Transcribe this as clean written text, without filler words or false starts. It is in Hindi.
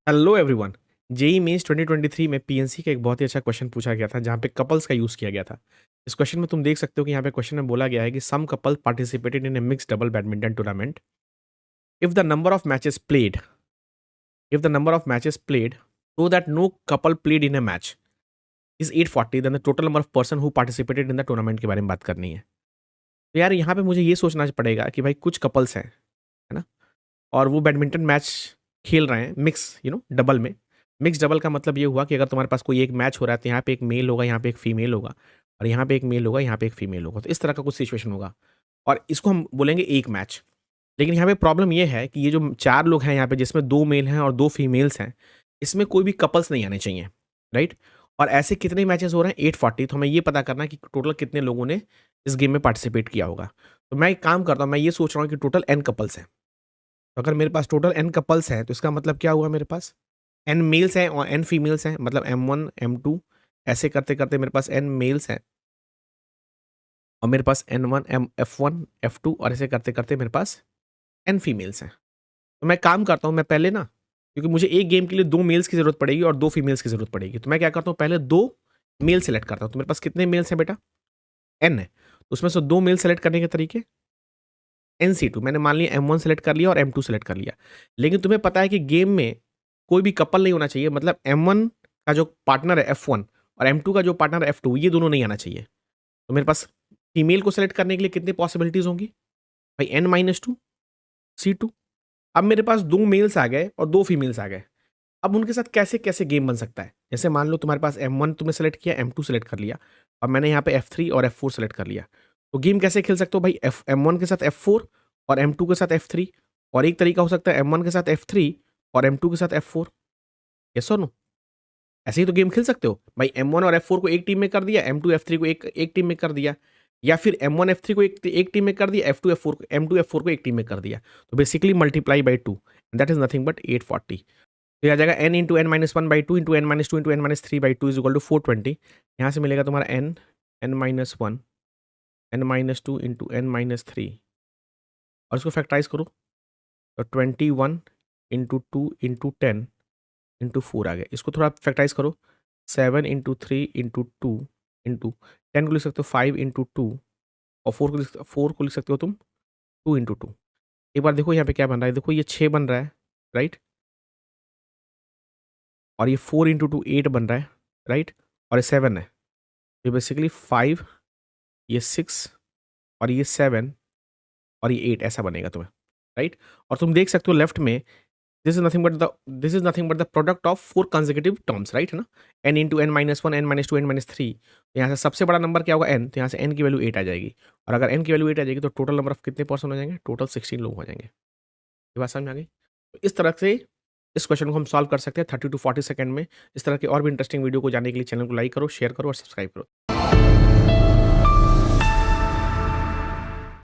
Hello everyone. जेई मेंस 2023 में पीएनसी का एक बहुत ही अच्छा क्वेश्चन पूछा गया था जहाँ पे कपल्स का यूज़ किया गया था। इस क्वेश्चन में तुम देख सकते हो कि यहाँ पे क्वेश्चन में बोला गया है कि some couple participated in a mixed double badminton tournament. If the number of matches played if the number of matches played so that no couple played in a match is 840, then the total number of person who participated in the tournament के बारे में बात करनी है। तो यार यहाँ पे मुझे ये सोचना पड़ेगा कि भाई कुछ कपल्स हैं, है ना, और वो बैडमिंटन मैच खेल रहे हैं मिक्स डबल में। मिक्स डबल का मतलब ये हुआ कि अगर तुम्हारे पास कोई एक मैच हो रहा है तो यहाँ पे एक मेल होगा, यहाँ पे एक फीमेल होगा, और यहाँ पे एक मेल होगा, यहाँ पे एक फीमेल होगा। तो इस तरह का कुछ सिचुएशन होगा और इसको हम बोलेंगे एक मैच। लेकिन यहाँ पे प्रॉब्लम ये है कि ये जो चार लोग हैं यहाँ पे, जिसमें दो मेल हैं और दो फीमेल्स हैं, इसमें कोई भी कपल्स नहीं आने चाहिए, राइट। और ऐसे कितने मैचेस हो रहे हैं? 840। तो हमें ये पता करना है कि टोटल कितने लोगों ने इस गेम में पार्टिसिपेट किया होगा। तो मैं एक काम करता हूँ, मैं ये सोच रहा हूँ कि टोटल एन कपल्स हैं। तो अगर मेरे पास टोटल एन कपल्स हैं तो इसका मतलब क्या हुआ, मेरे पास एन मेल्स हैं और एन फीमेल्स हैं, मतलब M1 M2 ऐसे करते करते मेरे पास एन मेल्स हैं और मेरे पास N1 F1 F2 और ऐसे करते करते मेरे पास एन फीमेल्स हैं। तो मैं काम करता हूँ, मैं पहले ना, क्योंकि मुझे एक गेम के लिए दो मेल्स की जरूरत पड़ेगी और दो फीमेल्स की जरूरत पड़ेगी, तो मैं क्या करता हूँ, पहले दो मेल सेलेक्ट करता हूँ। तो मेरे पास कितने मेल्स हैं बेटा? एन है। तो उसमें से दो मेल सेलेक्ट करने के तरीके, NC2 मैंने मान लिया, M1 सेलेक्ट कर लिया और M2 सेलेक्ट कर लिया। लेकिन तुम्हें पता है कि गेम में कोई भी कपल नहीं होना चाहिए, मतलब M1 का जो पार्टनर है F1 और M2 का जो पार्टनर है F2, ये दोनों नहीं आना चाहिए। तो मेरे पास फीमेल को सेलेक्ट करने के लिए कितनी पॉसिबिलिटीज होंगी भाई? N-2 C2। अब मेरे पास दो मेल्स आ गए और दो फीमेल्स आ गए। अब उनके साथ कैसे कैसे गेम बन सकता है? जैसे मान लो तुम्हारे पास M1 तुमने सेलेक्ट किया, M2 सेलेक्ट कर लिया, और मैंने यहाँ पे F3 और F4 सेलेक्ट कर लिया। तो गेम कैसे खेल सकते हो भाई? M1 के साथ F4 और M2 के साथ F3। और एक तरीका हो सकता है M1 के साथ F3 और M2 के साथ F4। यस और नो? ऐसे ही तो गेम खेल सकते हो भाई। M1 और F4 को एक टीम में कर दिया, M2 F3 को एक टीम में कर दिया, या फिर M1 F3 को एक टीम में कर दिया, M2 F4 को एक टीम में कर दिया। तो basically multiply by 2, that is nothing but 840। तो आ जाएगा n into N minus one by two into N minus two into N minus three by two is equal to 420। यहाँ से मिलेगा तुम्हारा n minus one, n-2 into N minus three, और इसको फैक्टराइज करो तो 21 into two into ten into four आ गया। इसको थोड़ा फैक्टराइज करो, 7 into three into two into ten को लिख सकते हो 5 इंटू टू, और फोर को लिख सकते हो तुम 2 इंटू टू। एक बार देखो यहाँ पे क्या बन रहा है, देखो ये 6 बन रहा है, राइट, और ये 4 इंटू टू 8 बन रहा है, राइट, और ये 7 है। ये बेसिकली 5, ये 6 और ये 7 और ये 8 ऐसा बनेगा तुम्हें, राइट। और तुम देख सकते हो लेफ्ट में, this is nothing but the product of four consecutive terms, right, है ना। n into N minus one, N minus two, N minus three. तो यहाँ से सबसे बड़ा नंबर क्या होगा? n। तो यहाँ से n की वैल्यू 8 आ जाएगी, और अगर n की वैल्यू 8 आ जाएगी तो टोटल नंबर ऑफ कितने पर्सन हो जाएंगे? टोटल 16 लोग हो जाएंगे। ये बात समझ में आ गई? तो इस तरह से इस क्वेश्चन को हम सॉल्व कर सकते हैं 30 to 40 सेकंड में। इस तरह के और भी इंटरेस्टिंग वीडियो को जानने के लिए चैनल को लाइक करो, शेयर करो और सब्सक्राइब करो।